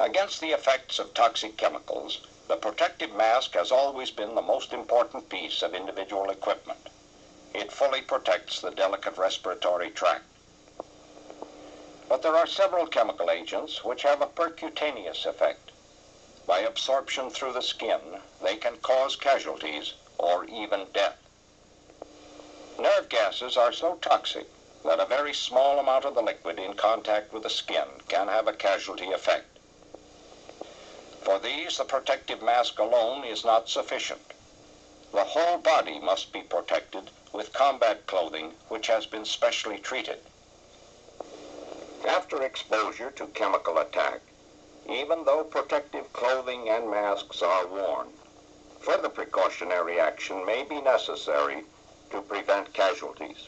Against the effects of toxic chemicals, the protective mask has always been the most important piece of individual equipment. It fully protects the delicate respiratory tract. But there are several chemical agents which have a percutaneous effect. By absorption through the skin, they can cause casualties or even death. Nerve gases are so toxic that a very small amount of the liquid in contact with the skin can have a casualty effect. For these, the protective mask alone is not sufficient. The whole body must be protected with combat clothing which has been specially treated. After exposure to chemical attack, even though protective clothing and masks are worn, further precautionary action may be necessary to prevent casualties.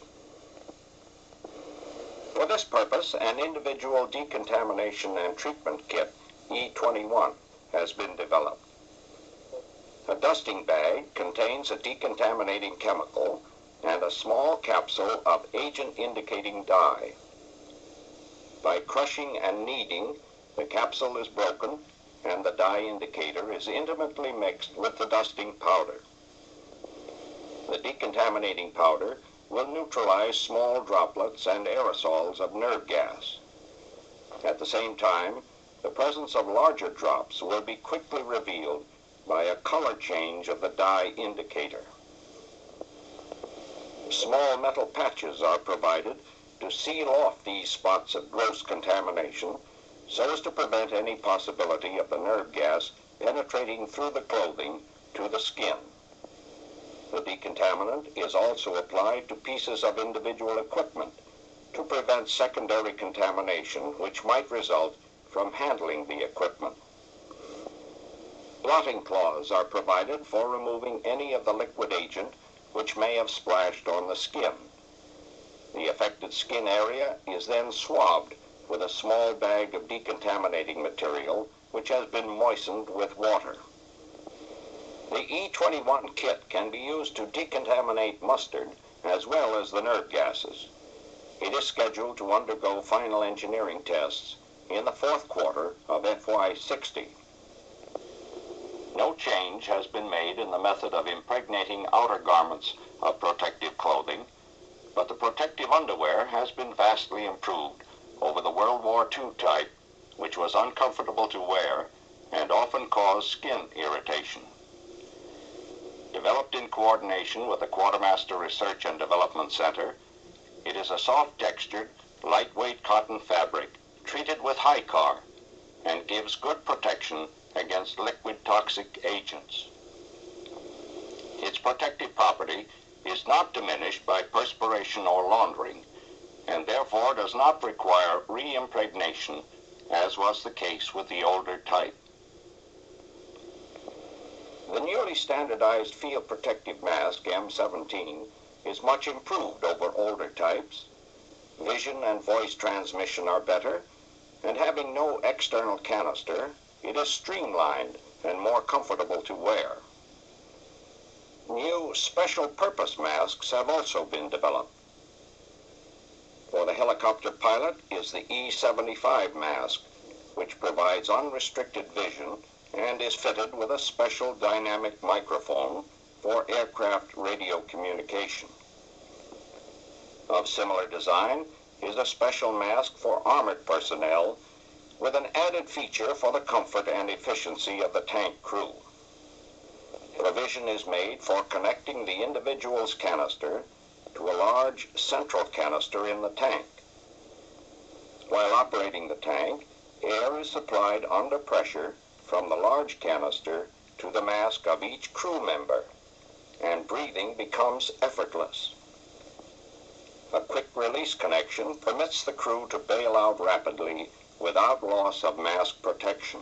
For this purpose, an individual decontamination and treatment kit, E21, has been developed. A dusting bag contains a decontaminating chemical and a small capsule of agent-indicating dye. By crushing and kneading, the capsule is broken and the dye indicator is intimately mixed with the dusting powder. The decontaminating powder will neutralize small droplets and aerosols of nerve gas. At the same time, the presence of larger drops will be quickly revealed by a color change of the dye indicator. Small metal patches are provided to seal off these spots of gross contamination so as to prevent any possibility of the nerve gas penetrating through the clothing to the skin. The decontaminant is also applied to pieces of individual equipment to prevent secondary contamination which might result from handling the equipment. Blotting cloths are provided for removing any of the liquid agent which may have splashed on the skin. The affected skin area is then swabbed with a small bag of decontaminating material which has been moistened with water. The E21 kit can be used to decontaminate mustard as well as the nerve gases. It is scheduled to undergo final engineering tests in the fourth quarter of FY60. No change has been made in the method of impregnating outer garments of protective clothing, but the protective underwear has been vastly improved over the World War II type, which was uncomfortable to wear and often caused skin irritation. Developed in coordination with the Quartermaster Research and Development Center, it is a soft-textured, lightweight cotton fabric treated with HyCar and gives good protection against liquid toxic agents. Its protective property is not diminished by perspiration or laundering, and therefore does not require re-impregnation, as was the case with the older type. The newly standardized field protective mask, M17, is much improved over older types. Vision and voice transmission are better, and having no external canister, it is streamlined and more comfortable to wear. New special purpose masks have also been developed. For the helicopter pilot is the E75 mask, which provides unrestricted vision and is fitted with a special dynamic microphone for aircraft radio communication. Of similar design is a special mask for armored personnel with an added feature for the comfort and efficiency of the tank crew. Provision is made for connecting the individual's canister to a large central canister in the tank. While operating the tank, air is supplied under pressure from the large canister to the mask of each crew member, and breathing becomes effortless. A quick release connection permits the crew to bail out rapidly without loss of mask protection.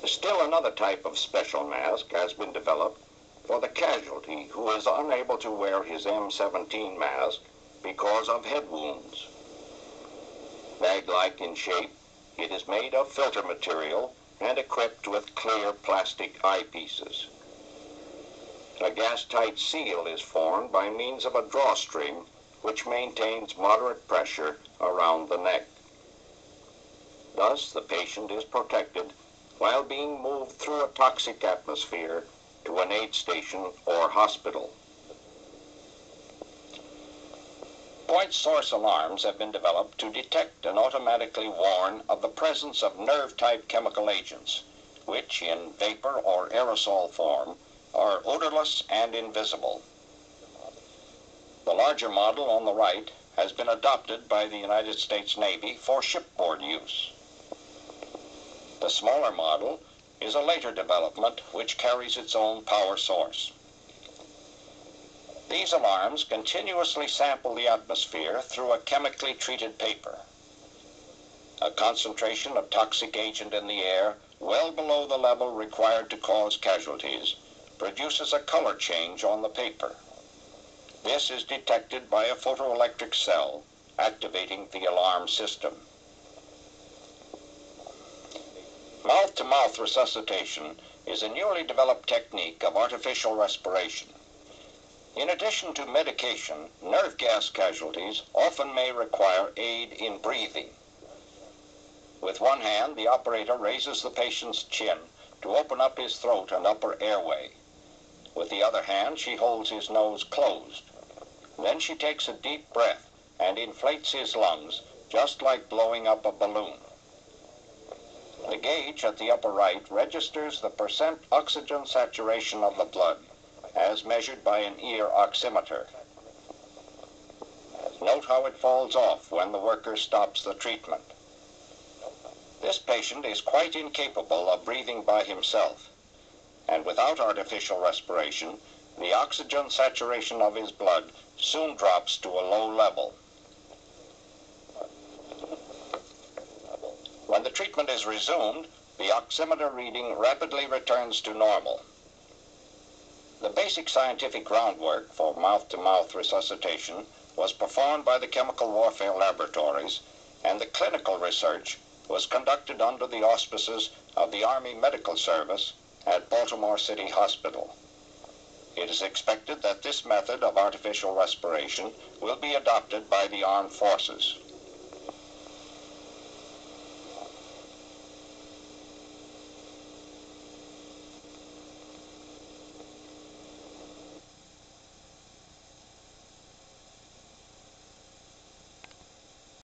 Still another type of special mask has been developed for the casualty who is unable to wear his M17 mask because of head wounds. Bag-like in shape, it is made of filter material and equipped with clear plastic eyepieces. A gas-tight seal is formed by means of a drawstring which maintains moderate pressure around the neck. Thus, the patient is protected while being moved through a toxic atmosphere to an aid station or hospital. Point source alarms have been developed to detect and automatically warn of the presence of nerve-type chemical agents, which in vapor or aerosol form are odorless and invisible. The larger model on the right has been adopted by the United States Navy for shipboard use. The smaller model is a later development which carries its own power source. These alarms continuously sample the atmosphere through a chemically treated paper. A concentration of toxic agent in the air well below the level required to cause casualties produces a color change on the paper. This is detected by a photoelectric cell activating the alarm system. Mouth-to-mouth resuscitation is a newly developed technique of artificial respiration. In addition to medication, nerve gas casualties often may require aid in breathing. With one hand, the operator raises the patient's chin to open up his throat and upper airway. With the other hand, she holds his nose closed. Then she takes a deep breath and inflates his lungs, just like blowing up a balloon. The gauge at the upper right registers the percent oxygen saturation of the blood, as measured by an ear oximeter. Note how it falls off when the worker stops the treatment. This patient is quite incapable of breathing by himself, and without artificial respiration, the oxygen saturation of his blood soon drops to a low level. When the treatment is resumed, the oximeter reading rapidly returns to normal. The basic scientific groundwork for mouth-to-mouth resuscitation was performed by the Chemical Warfare Laboratories, and the clinical research was conducted under the auspices of the Army Medical Service at Baltimore City Hospital. It is expected that this method of artificial respiration will be adopted by the armed forces.